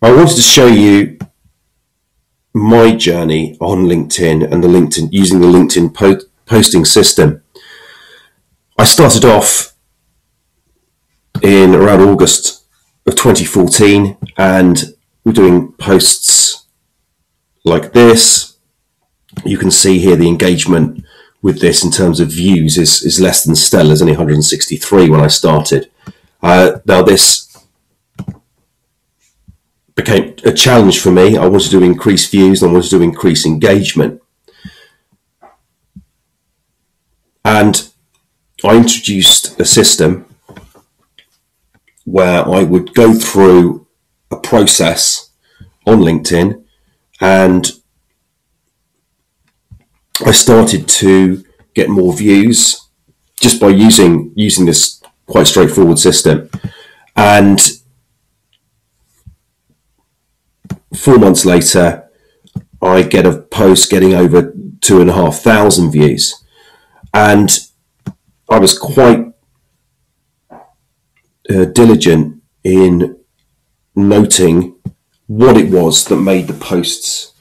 I wanted to show you my journey on LinkedIn and using the LinkedIn posting system. I started off in around August of 2014, and we're doing posts like this. You can see here the engagement with this in terms of views is less than stellar. There's only 163 when I started. Now this became a challenge for me. I wanted to increase views and I wanted to increase engagement. And I introduced a system where I would go through a process on LinkedIn, and I started to get more views just by using this quite straightforward system. And 4 months later, I get a post getting over 2,500 views. And I was quite diligent in noting what it was that made the posts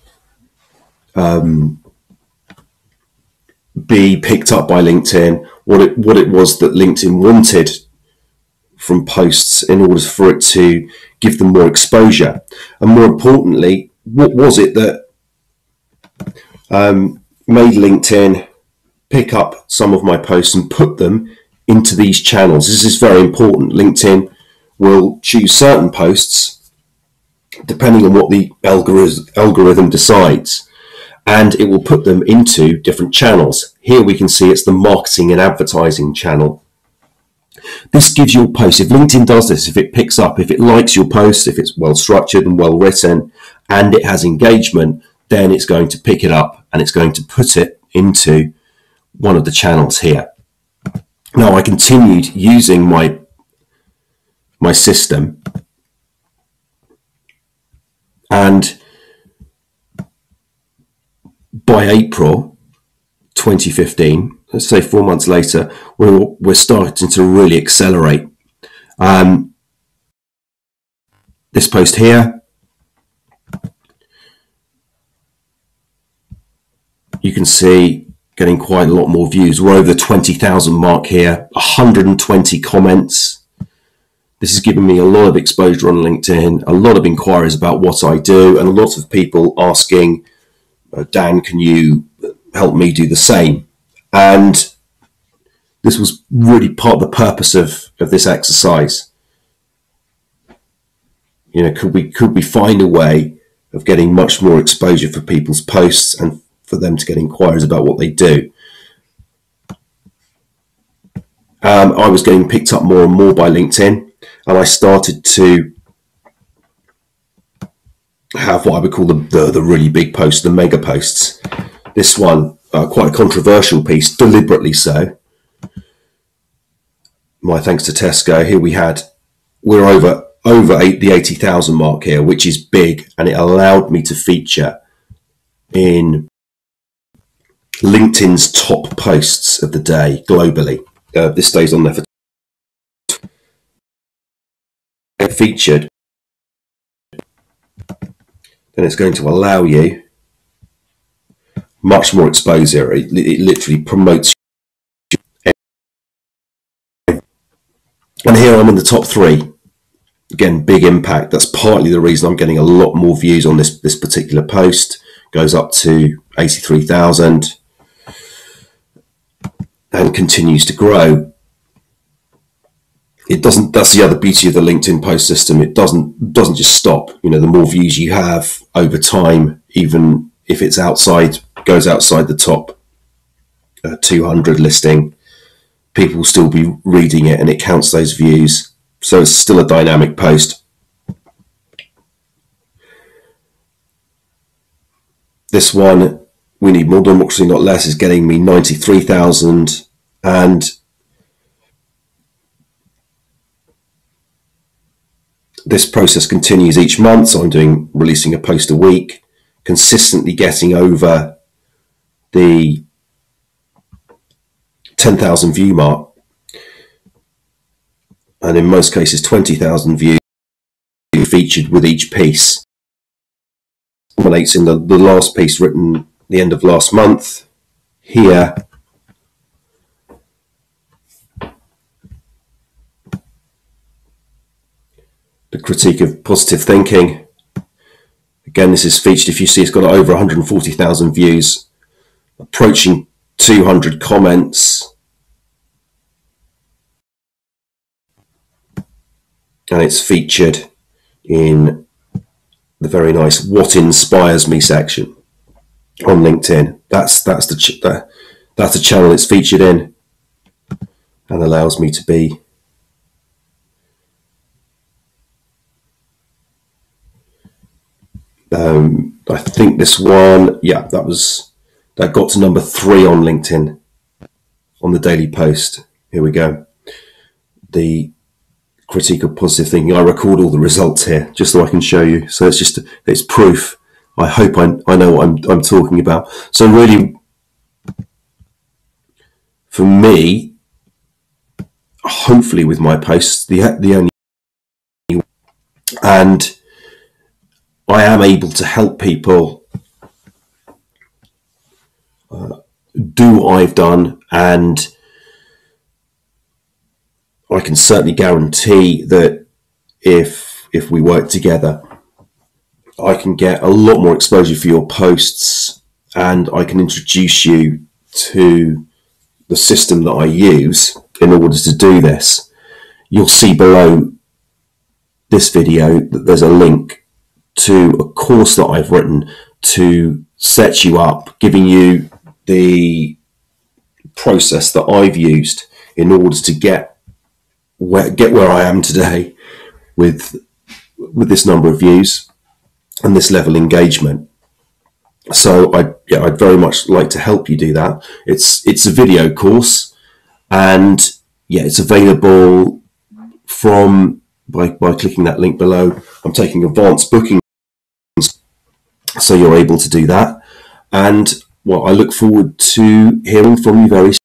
be picked up by LinkedIn, what it was that LinkedIn wanted from posts in order for it to give them more exposure. And more importantly, what was it that made LinkedIn pick up some of my posts and put them into these channels. This is very important. LinkedIn will choose certain posts depending on what the algorithm decides, and it will put them into different channels. Here we can see it's the marketing and advertising channel. This gives your post, if LinkedIn does this, if it picks up, if it likes your post, if it's well structured and well written and it has engagement, then it's going to pick it up and it's going to put it into one of the channels here. Now I continued using my system, and by April 2015, let's say 4 months later, we're starting to really accelerate. This post here, you can see getting quite a lot more views. We're over the 20,000 mark here, 120 comments. This is giving me a lot of exposure on LinkedIn, a lot of inquiries about what I do, and a lot of people asking, Dan, can you help me do the same? And this was really part of the purpose of this exercise. You know, could we find a way of getting much more exposure for people's posts and for them to get inquiries about what they do? I was getting picked up more and more by LinkedIn, and I started to have what I would call the really big posts, the mega posts. This one, quite a controversial piece, deliberately so. My thanks to Tesco. Here we're over the 80,000 mark here, which is big, and it allowed me to feature in LinkedIn's top posts of the day globally. This stays on there for featured, then it's going to allow you much more exposure. It literally promotes you. And here I'm in the top 3. Again, big impact. That's partly the reason I'm getting a lot more views on this particular post. Goes up to 83,000 and continues to grow. It doesn't. That's the other beauty of the LinkedIn post system. It doesn't just stop. You know, the more views you have over time, even if it's goes outside the top 200 listing, people will still be reading it, and it counts those views. So it's still a dynamic post. This one, we need more democracy, not less, is getting me 93,000, and this process continues each month. So I'm releasing a post a week, consistently getting over the 10,000 view mark, and in most cases 20,000 views featured with each piece. Relates in the last piece written the end of last month. Here, the critique of positive thinking. Again, this is featured. If you see, it's got over 140,000 views, approaching 200 comments, and it's featured in the very nice "What Inspires Me" section on LinkedIn. That's the channel it's featured in, and allows me to be I think this one, yeah, that got to number 3 on LinkedIn on the daily post. Here we go. The critique of positive thinking. I record all the results here just so I can show you. So it's proof. I hope I know what I'm talking about. So really, for me, hopefully with my posts, the only, and I am able to help people do what I've done, and I can certainly guarantee that if we work together, I can get a lot more exposure for your posts, and I can introduce you to the system that I use in order to do this. You'll see below this video that there's a link to a course that I've written to set you up, giving you the process that I've used in order to get where I am today with this number of views and this level of engagement. So I'd very much like to help you do that. It's a video course, and it's available by clicking that link below. I'm taking advanced bookings, so you're able to do that. And I look forward to hearing from you very soon.